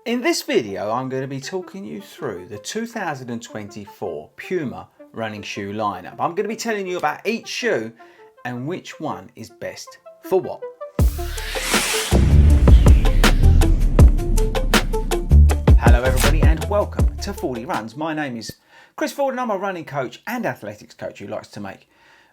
In this video, I'm going to be talking you through the 2024 PUMA running shoe lineup. I'm going to be telling you about each shoe and which one is best for what. Hello everybody and welcome to FORDY Runs. My name is Chris Ford and I'm a running coach and athletics coach who likes to make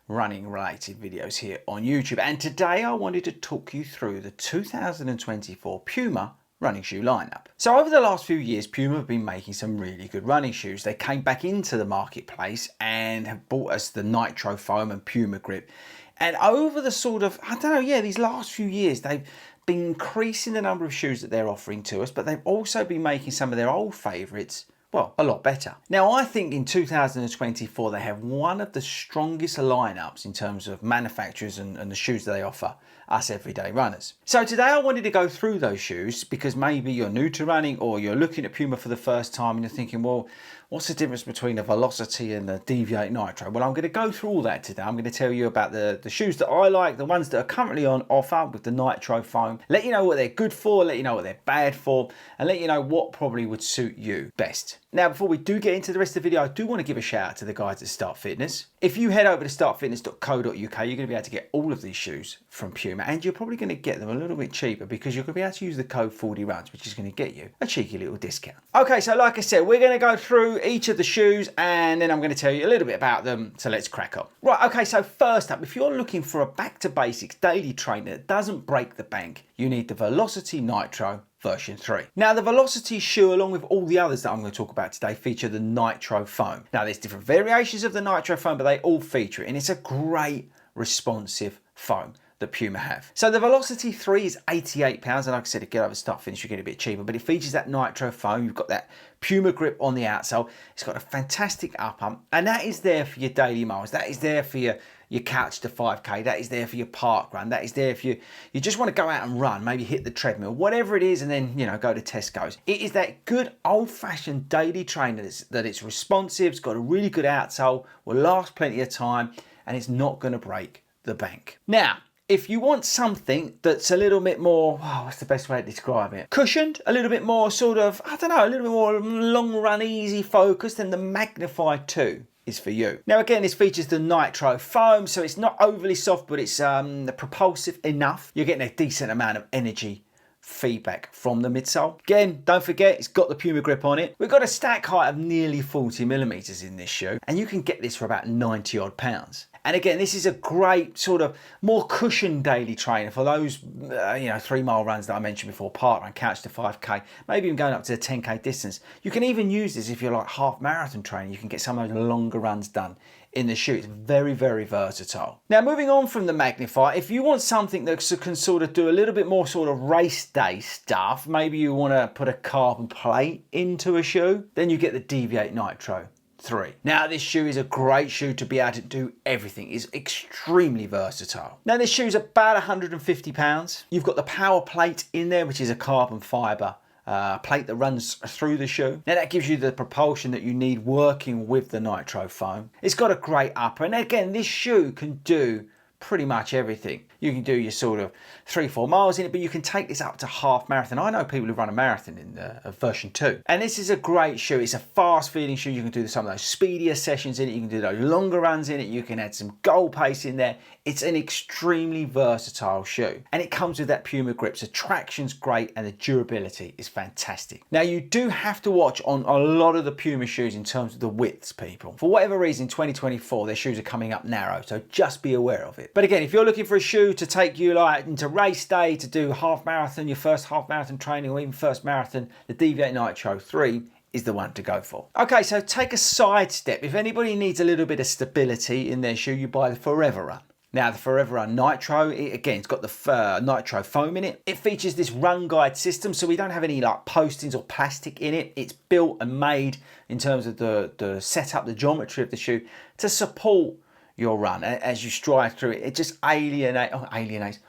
running related videos here on YouTube. And today I wanted to talk you through the 2024 PUMA running shoe lineup. So over the last few years, PUMA have been making some really good running shoes. They came back into the marketplace and have brought us the Nitro foam and PUMA grip. And over the these last few years, they've been increasing the number of shoes that they're offering to us, but they've also been making some of their old favorites, well, a lot better. Now, I think in 2024, they have one of the strongest lineups in terms of manufacturers and the shoes that they offer us everyday runners. So today I wanted to go through those shoes because maybe you're new to running or you're looking at PUMA for the first time and you're thinking, well, what's the difference between a Velocity and the DVV Nitro? Well, I'm going to go through all that today. I'm going to tell you about the shoes that I like, the ones that are currently on offer with the Nitro foam, let you know what they're good for, let you know what they're bad for, and let you know what probably would suit you best. Now, before we do get into the rest of the video, I do want to give a shout out to the guys at Start Fitness. If you head over to startfitness.co.uk, you're going to be able to get all of these shoes from PUMA, and you're probably going to get them a little bit cheaper because you're going to be able to use the code FORDYRUNS, which is going to get you a cheeky little discount. Okay, so like I said, we're going to go through each of the shoes and then I'm going to tell you a little bit about them. So let's crack on. Right, okay, so first up, if you're looking for a back to basics daily trainer that doesn't break the bank, you need the Velocity Nitro version 3. Now, the Velocity shoe, along with all the others that I'm going to talk about today, feature the Nitro foam. Now, there's different variations of the Nitro foam, but they all feature it, and it's a great responsive foam that PUMA have. So the Velocity 3 is £88, and like I said, to get over Start Finish, you get a bit cheaper, but it features that Nitro foam. You've got that PUMA grip on the outsole. It's got a fantastic upper, and that is there for your daily miles. That is there for your couch to 5K. That is there for your park run. That is there if you just want to go out and run, maybe hit the treadmill, whatever it is, and then, you know, go to Tesco's. It is that good old-fashioned daily trainer that it's responsive, it's got a really good outsole, will last plenty of time, and it's not going to break the bank. Now, if you want something that's a little bit more, what's the best way to describe it? Cushioned, a little bit more sort of, a little bit more long run, easy focus, then the Magnify 2 is for you. Now again, this features the Nitro foam, so it's not overly soft, but it's propulsive enough. You're getting a decent amount of energy feedback from the midsole. Again, don't forget, it's got the PUMA grip on it. We've got a stack height of nearly 40 millimeters in this shoe, and you can get this for about 90 odd pounds. And again, this is a great sort of more cushioned daily trainer for those 3 mile runs that I mentioned before, park run, couch to 5K, maybe even going up to the 10K distance. You can even use this if you're like half marathon training. You can get some of those longer runs done in the shoe. It's very, very versatile. Now, moving on from the Magnify, if you want something that can sort of do a little bit more sort of race day stuff, maybe you want to put a carbon plate into a shoe, then you get the DVV Nitro 3. Now, this shoe is a great shoe to be able to do everything. It's extremely versatile. Now, this shoe's about £150. You've got the power plate in there, which is a carbon fibre plate that runs through the shoe. Now, that gives you the propulsion that you need working with the Nitro foam. It's got a great upper, and again, this shoe can do pretty much everything. You can do your sort of 3-4 miles in it, but you can take this up to half marathon. I know people who run a marathon in the version 2. And this is a great shoe. It's a fast feeling shoe. You can do some of those speedier sessions in it. You can do those longer runs in it. You can add some goal pace in there. It's an extremely versatile shoe. And it comes with that PUMA grip. So traction's great and the durability is fantastic. Now, you do have to watch on a lot of the PUMA shoes in terms of the widths, people. For whatever reason, 2024, their shoes are coming up narrow. So just be aware of it. But again, if you're looking for a shoe to take you like into race day, to do half marathon, your first half marathon training, or even first marathon, the DVV Nitro 3 is the one to go for. Okay, so take a side step. If anybody needs a little bit of stability in their shoe, you buy the Forever Run. Now, the Forever Run Nitro, it's got the Nitro foam in it. It features this run guide system, so we don't have any like postings or plastic in it. It's built and made in terms of the setup, the geometry of the shoe to support your run as you stride through it. It just irons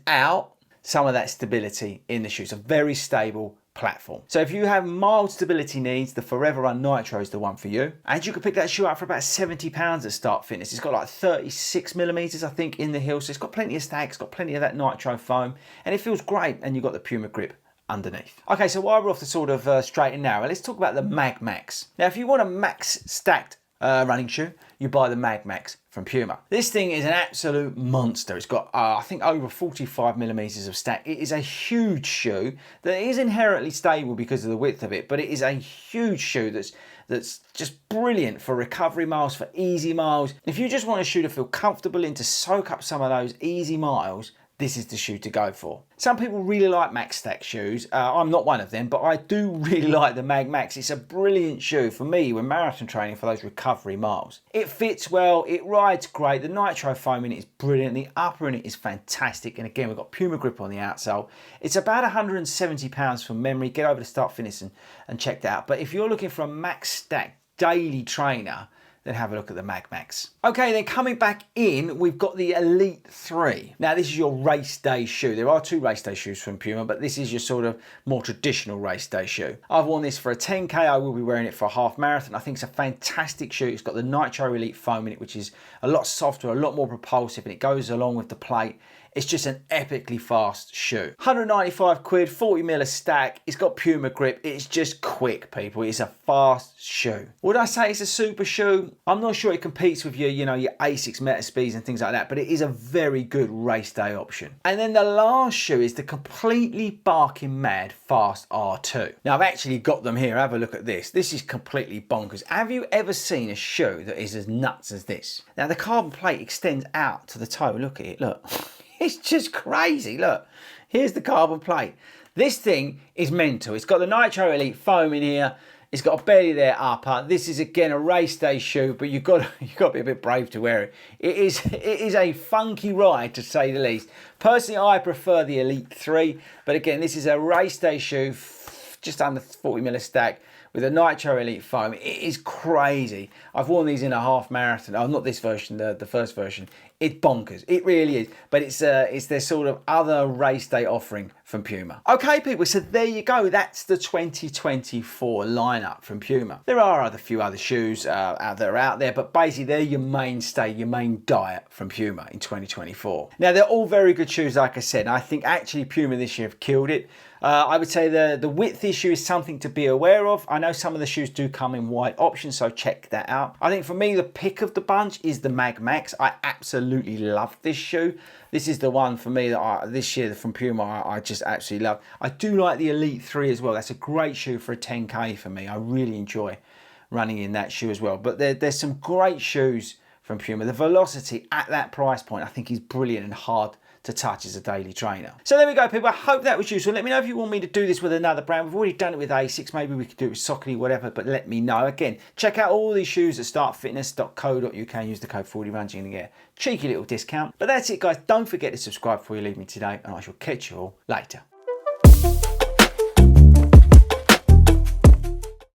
out some of that stability in the shoe. It's a very stable platform. So if you have mild stability needs, the Forever Run Nitro is the one for you. And you can pick that shoe up for about £70 at Start Fitness. It's got like 36 millimeters, I think, in the heel. So it's got plenty of stag, it's got plenty of that Nitro foam, and it feels great. And you've got the PUMA grip underneath. Okay, so while we're off the sort of straight and narrow, let's talk about the Magmax. Now, if you want a max stacked running shoe, you buy the Magmax from Puma. This thing is an absolute monster. It's got, I think, over 45 millimeters of stack. It is a huge shoe that is inherently stable because of the width of it, but it is a huge shoe that's just brilliant for recovery miles, for easy miles. If you just want a shoe to feel comfortable in, to soak up some of those easy miles, this is the shoe to go for. Some people really like max stack shoes. I'm not one of them, but I do really like the Magmax. It's a brilliant shoe for me when marathon training for those recovery miles. It fits well, it rides great. The Nitro foam in it is brilliant. The upper in it is fantastic. And again, we've got Puma grip on the outsole. It's about £170 from memory. Get over to Start Fitness and check that out. But if you're looking for a max stack daily trainer, then have a look at the Magmax. Okay, then coming back in, we've got the Elite 3. Now, this is your race day shoe. There are 2 race day shoes from Puma, but this is your sort of more traditional race day shoe. I've worn this for a 10K. I will be wearing it for a half marathon. I think it's a fantastic shoe. It's got the Nitro Elite foam in it, which is a lot softer, a lot more propulsive, and it goes along with the plate. It's just an epically fast shoe. 195 quid, 40 mil a stack. It's got Puma grip. It's just quick, people. It's a fast shoe. Would I say it's a super shoe? I'm not sure it competes with your Asics Metaspeeds and things like that, but it is a very good race day option. And then the last shoe is the completely barking mad Fast R2. Now, I've actually got them here. Have a look at this. This is completely bonkers. Have you ever seen a shoe that is as nuts as this? Now, the carbon plate extends out to the toe. Look at it, look. It's just crazy. Look, here's the carbon plate. This thing is mental. It's got the Nitro Elite foam in here. It's got a belly there upper. This is again a race day shoe, but you've got to be a bit brave to wear it. It is a funky ride, to say the least. Personally, I prefer the Elite 3, but again, this is a race day shoe, just under 40 mil a stack, with a Nitro Elite foam. It is crazy. I've worn these in a half marathon. Oh, not this version, the first version. It's bonkers. It really is. But it's their sort of other race day offering from Puma. Okay, people, so there you go. That's the 2024 lineup from Puma. There are a few other shoes that are out there, but basically they're your mainstay, your main diet from Puma in 2024. Now, they're all very good shoes, like I said. I think actually Puma this year have killed it. I would say the width issue is something to be aware of. I know some of the shoes do come in wide options, so check that out. I think for me, the pick of the bunch is the Magmax. I absolutely love this shoe. This is the one for me that this year from Puma I just absolutely love. I do like the Elite 3 as well. That's a great shoe for a 10K for me. I really enjoy running in that shoe as well. But there's some great shoes from Puma. The Velocity at that price point I think is brilliant and hard to touch as a daily trainer. So there we go, people. I hope that was useful. Let me know if you want me to do this with another brand. We've already done it with Asics. Maybe we could do it with Saucony, whatever, but let me know. Again, check out all these shoes at startfitness.co.uk and use the code 40runs. You're going to get a cheeky little discount. But that's it, guys. Don't forget to subscribe before you leave me today, and I shall catch you all later.